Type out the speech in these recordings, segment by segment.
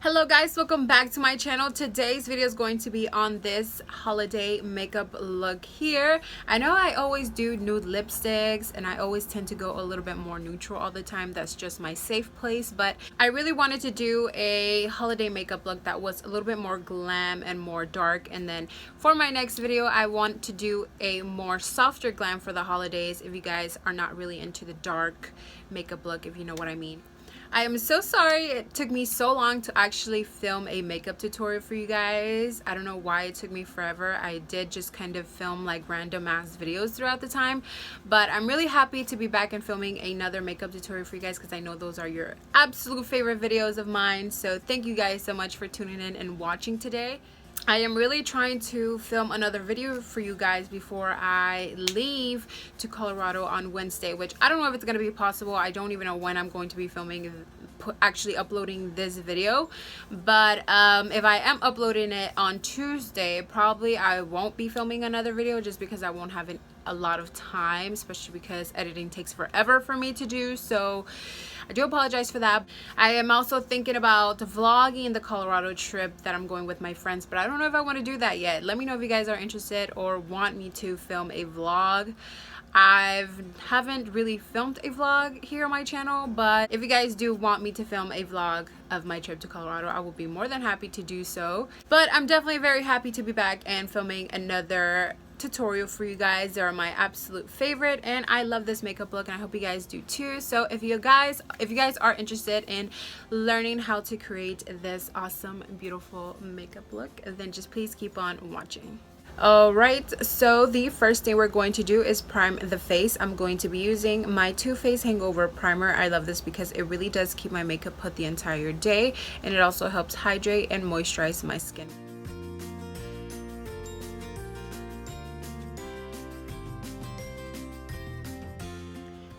Hello guys, welcome back to my channel. Today's video is going to be on this holiday makeup look here. I know I always do nude lipsticks and I always tend to go a little bit more neutral all the time. That's just my safe place, but I really wanted to do a holiday makeup look that was a little bit more glam and more dark. And then for my next video, I want to do a more softer glam for the holidays if you guys are not really into the dark makeup look, if you know what I mean. I am so sorry it took me so long to actually film a makeup tutorial for you guys. I don't know why it took me forever. I did just kind of film like random ass videos throughout the time, but I'm really happy to be back and filming another makeup tutorial for you guys because I know those are your absolute favorite videos of mine. So thank you guys so much for tuning in and watching today. I am really trying to film another video for you guys before I leave to Colorado on Wednesday, which I don't know if it's going to be possible. I don't even know when I'm going to be filming, actually uploading this video. But if I am uploading it on Tuesday, probably I won't be filming another video just because I won't have a lot of time, especially because editing takes forever for me to do. So I do apologize for that. I am also thinking about vlogging the Colorado trip that I'm going with my friends, but I don't know if I want to do that yet. Let me know if you guys are interested or want me to film a vlog. I haven't really filmed a vlog here on my channel, but if you guys do want me to film a vlog of my trip to Colorado, I will be more than happy to do so. But I'm definitely very happy to be back and filming another tutorial for you guys. They're my absolute favorite and I love this makeup look and I hope you guys do too. So if you guys are interested in learning how to create this awesome beautiful makeup look, then just please keep on watching. Alright, so the first thing we're going to do is prime the face. I'm going to be using my Too Faced Hangover Primer. I love this because it really does keep my makeup put the entire day and it also helps hydrate and moisturize my skin.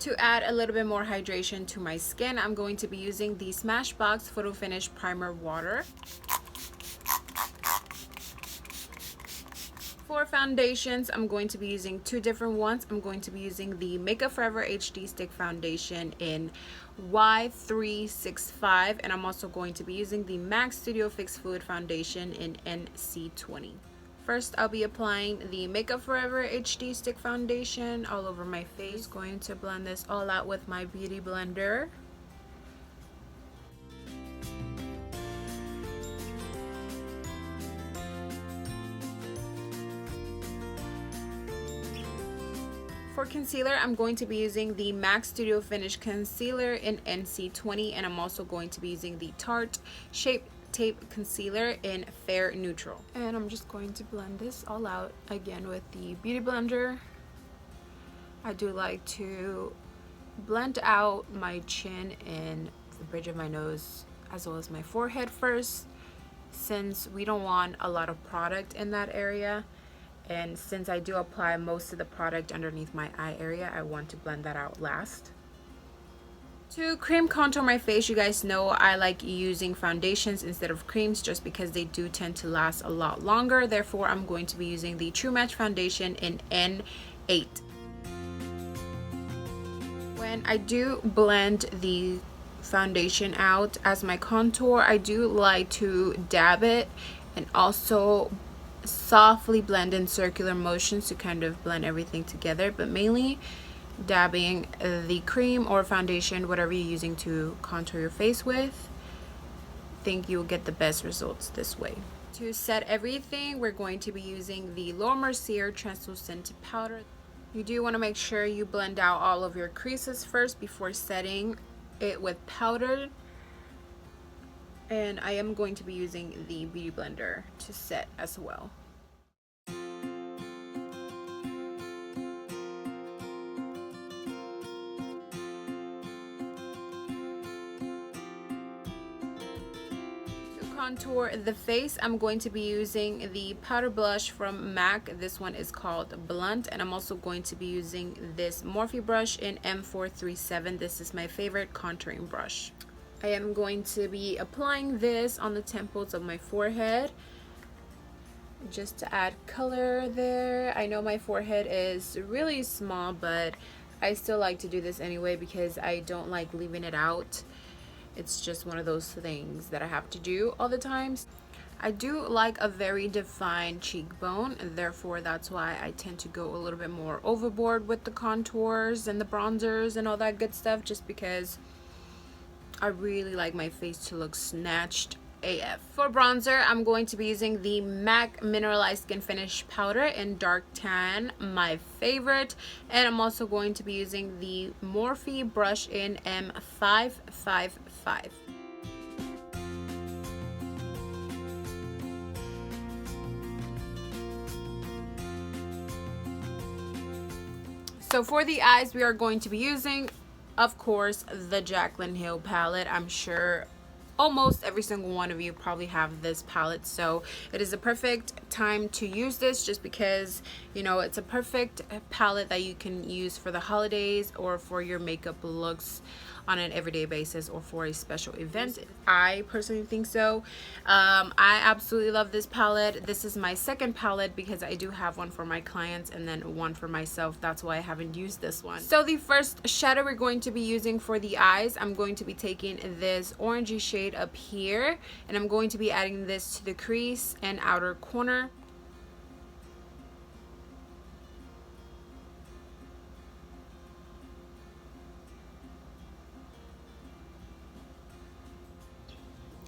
To add a little bit more hydration to my skin, I'm going to be using the Smashbox Photo Finish Primer Water. For foundations, I'm going to be using two different ones. I'm going to be using the Makeup Forever HD Stick Foundation in Y365, and I'm also going to be using the MAC Studio Fix Fluid Foundation in NC20. First, I'll be applying the Makeup Forever HD Stick Foundation all over my face. Going to blend this all out with my Beauty Blender. For concealer, I'm going to be using the MAC Studio Finish Concealer in NC20, and I'm also going to be using the Tarte Shape Tape Concealer in Fair Neutral. And I'm just going to blend this all out again with the Beauty Blender. I do like to blend out my chin and the bridge of my nose as well as my forehead first, since we don't want a lot of product in that area. And since I do apply most of the product underneath my eye area, I want to blend that out last. To cream contour my face, you guys know I like using foundations instead of creams just because they do tend to last a lot longer. Therefore, I'm going to be using the True Match Foundation in N8. When I do blend the foundation out as my contour, I do like to dab it and also softly blend in circular motions to kind of blend everything together, but mainly dabbing the cream or foundation, whatever you're using to contour your face with. I think you'll get the best results this way. To set everything, we're going to be using the Laura Mercier translucent powder. You do want to make sure you blend out all of your creases first before setting it with powder. And I am going to be using the Beauty Blender to set as well. Contour the face, I'm going to be using the powder blush from MAC. This one is called Blunt, and I'm also going to be using this Morphe brush in M437. This is my favorite contouring brush. I am going to be applying this on the temples of my forehead just to add color there. I know my forehead is really small, but I still like to do this anyway because I don't like leaving it out. it's just one of those things that I have to do all the time. I do like a very defined cheekbone, and therefore that's why I tend to go a little bit more overboard with the contours and the bronzers and all that good stuff, just because I really like my face to look snatched AF. For bronzer, I'm going to be using the MAC Mineralized Skin Finish Powder in Dark Tan, my favorite. And I'm also going to be using the Morphe brush in M555. So for the eyes, we are going to be using, of course, the Jaclyn Hill palette. I'm sure almost every single one of you probably have this palette, so it is a perfect time to use this, just because, you know, it's a perfect palette that you can use for the holidays or for your makeup looks on an everyday basis or for a special event. I personally think so. I absolutely love this palette. This is my second palette because I do have one for my clients and then one for myself. That's why I haven't used this one. So the first shadow we're going to be using for the eyes, I'm going to be taking this orangey shade up here, and I'm going to be adding this to the crease and outer corner.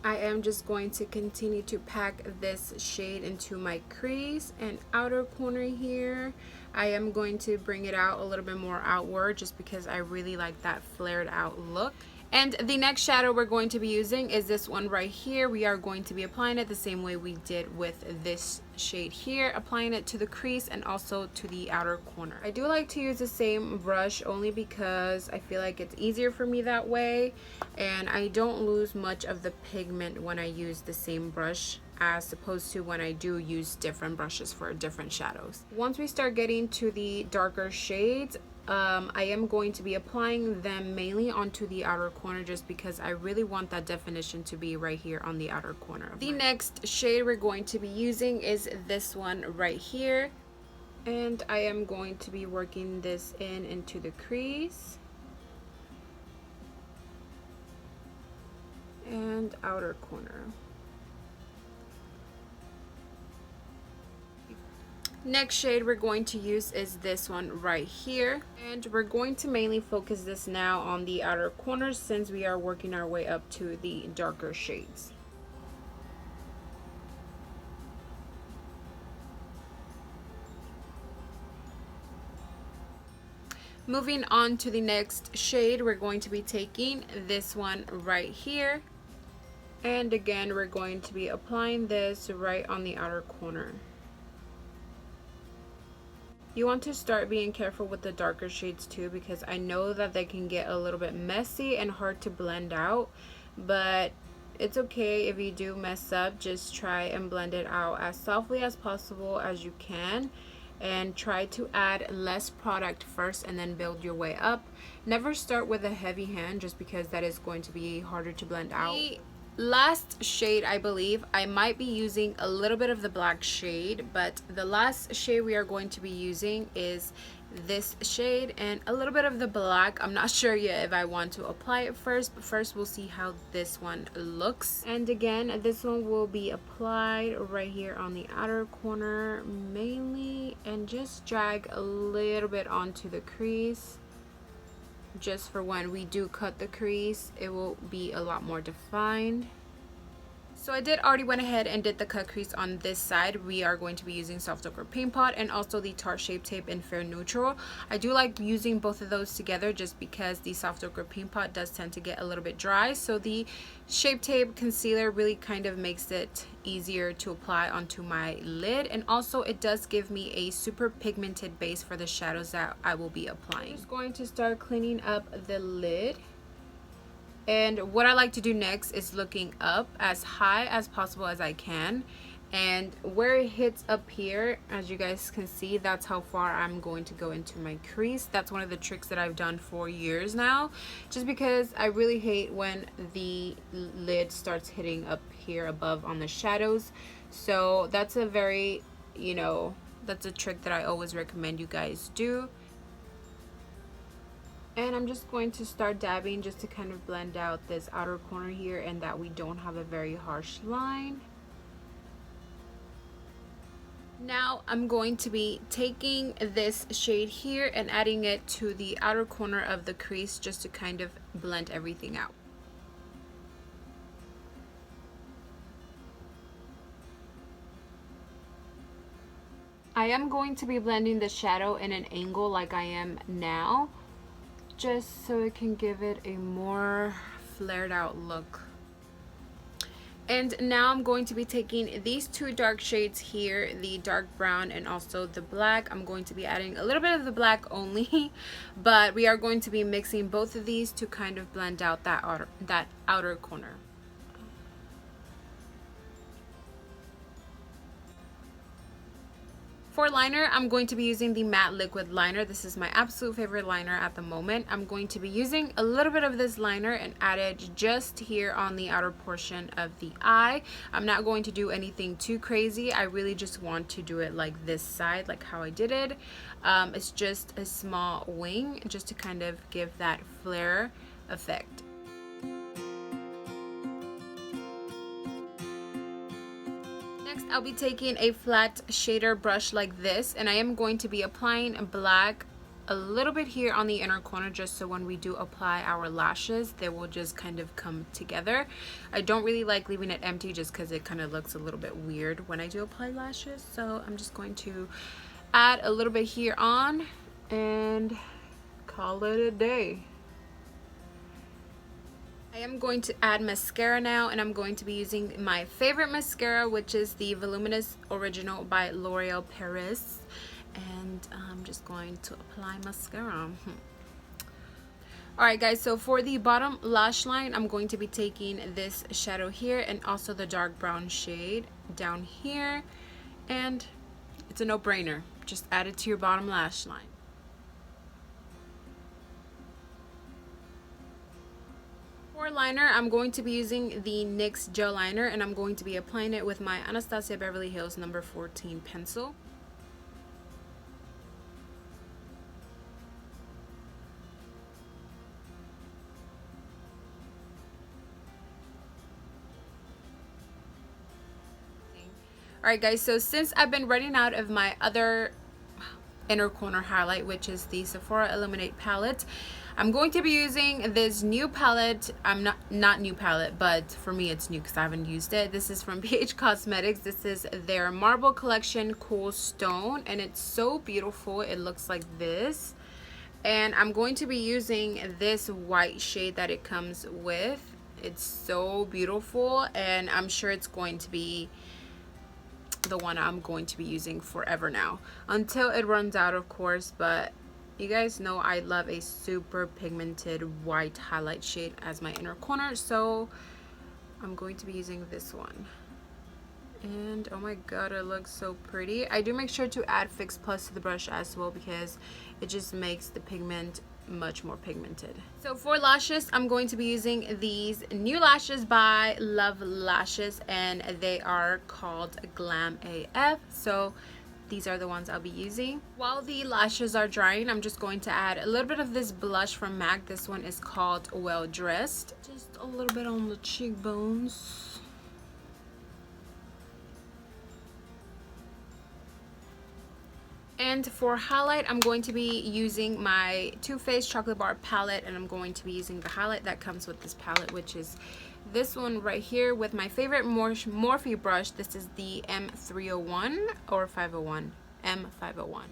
I am just going to continue to pack this shade into my crease and outer corner here. I am going to bring it out a little bit more outward just because I really like that flared out look. And the next shadow we're going to be using is this one right here. We are going to be applying it the same way we did with this shade here, applying it to the crease and also to the outer corner. I do like to use the same brush only because I feel like it's easier for me that way, and I don't lose much of the pigment when I use the same brush as opposed to when I do use different brushes for different shadows. Once we start getting to the darker shades, I am going to be applying them mainly onto the outer corner just because I really want that definition to be right here on the outer corner. The next shade we're going to be using is this one right here, and I am going to be working this into the crease and outer corner. Next shade we're going to use is this one right here, and we're going to mainly focus this now on the outer corners since we are working our way up to the darker shades. Moving on to the next shade, we're going to be taking this one right here, and again we're going to be applying this right on the outer corner. You want to start being careful with the darker shades too, because I know that they can get a little bit messy and hard to blend out, but it's okay if you do mess up. Just try and blend it out as softly as possible as you can, and try to add less product first and then build your way up. Never start with a heavy hand just because that is going to be harder to blend out. The last shade, I believe I might be using a little bit of the black shade, but the last shade we are going to be using is this shade and a little bit of the black. I'm not sure yet if I want to apply it first, but first we'll see how this one looks. And again, this one will be applied right here on the outer corner mainly, and just drag a little bit onto the crease, just for when we do cut the crease it will be a lot more defined. So I did already went ahead and did the cut crease on this side. We are going to be using Soft Ochre Paint Pot and also the Tarte Shape Tape in Fair Neutral. I do like using both of those together just because the Soft Ochre Paint Pot does tend to get a little bit dry, so the Shape Tape concealer really kind of makes it easier to apply onto my lid, and also it does give me a super pigmented base for the shadows that I will be applying. I'm just going to start cleaning up the lid. And what I like to do next is looking up as high as possible as I can, and where it hits up here, as you guys can see, that's how far I'm going to go into my crease. That's one of the tricks that I've done for years now, just because I really hate when the lid starts hitting up here above on the shadows. So that's a very, you know, that's a trick that I always recommend you guys do. And I'm just going to start dabbing just to kind of blend out this outer corner here and that we don't have a very harsh line. Now I'm going to be taking this shade here and adding it to the outer corner of the crease just to kind of blend everything out. I am going to be blending the shadow in an angle like I am now, just so it can give it a more flared out look. And now I'm going to be taking these two dark shades here, the dark brown and also the black. I'm going to be adding a little bit of the black only, but we are going to be mixing both of these to kind of blend out that outer corner. For liner, I'm going to be using the matte liquid liner. This is my absolute favorite liner at the moment. I'm going to be using a little bit of this liner and add it just here on the outer portion of the eye. I'm not going to do anything too crazy. I really just want to do it like this side, like how I did it. It's just a small wing just to kind of give that flare effect. Next, I'll be taking a flat shader brush like this, and I am going to be applying black a little bit here on the inner corner just so when we do apply our lashes, they will just kind of come together. I don't really like leaving it empty just because it kind of looks a little bit weird when I do apply lashes, so I'm just going to add a little bit here on and call it a day. I am going to add mascara now, and I'm going to be using my favorite mascara, which is the Voluminous Original by L'Oreal Paris, and I'm just going to apply mascara. Alright guys, so for the bottom lash line, I'm going to be taking this shadow here and also the dark brown shade down here, and it's a no-brainer. Just add it to your bottom lash line. For liner, I'm going to be using the NYX gel liner, and I'm going to be applying it with my Anastasia Beverly Hills number 14 pencil. Alright guys, so since I've been running out of my other inner corner highlight, which is the Sephora Illuminate palette, I'm going to be using this new palette. I'm not new palette, but for me it's new because I haven't used it. This is from BH Cosmetics. This is their Marble Collection Cool Stone, and it's so beautiful. It looks like this, and I'm going to be using this white shade that it comes with. It's so beautiful, and I'm sure it's going to be the one I'm going to be using forever now, until it runs out, of course. But you guys know I love a super pigmented white highlight shade as my inner corner, so I'm going to be using this one. And oh my god, it looks so pretty. I do make sure to add Fix Plus to the brush as well because it just makes the pigment much more pigmented. So for lashes, I'm going to be using these new lashes by Love Lashes, and they are called Glam AF. So these are the ones I'll be using. While the lashes are drying, I'm just going to add a little bit of this blush from MAC. This one is called Well Dressed. Just a little bit on the cheekbones. And for highlight, I'm going to be using my Too Faced Chocolate Bar palette, and I'm going to be using the highlight that comes with this palette, which is this one right here with my favorite Morphe brush. This is the M301 or 501, M501.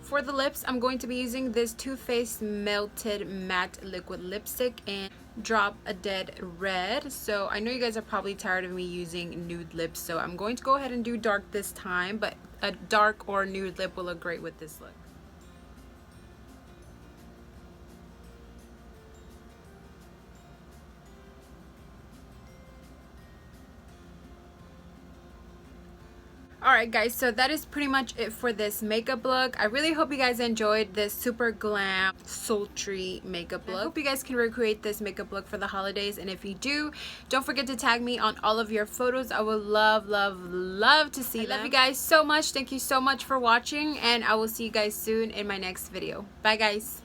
For the lips, I'm going to be using this Too Faced Melted Matte Liquid Lipstick and Drop a Dead Red. So I know you guys are probably tired of me using nude lips, so I'm going to go ahead and do dark this time, but a dark or nude lip will look great with this look. Alright guys, so that is pretty much it for this makeup look. I really hope you guys enjoyed this super glam, sultry makeup look. I hope you guys can recreate this makeup look for the holidays, and if you do, don't forget to tag me on all of your photos. I would love to see them. I love you guys so much. Thank you so much for watching, and I will see you guys soon in my next video. Bye guys.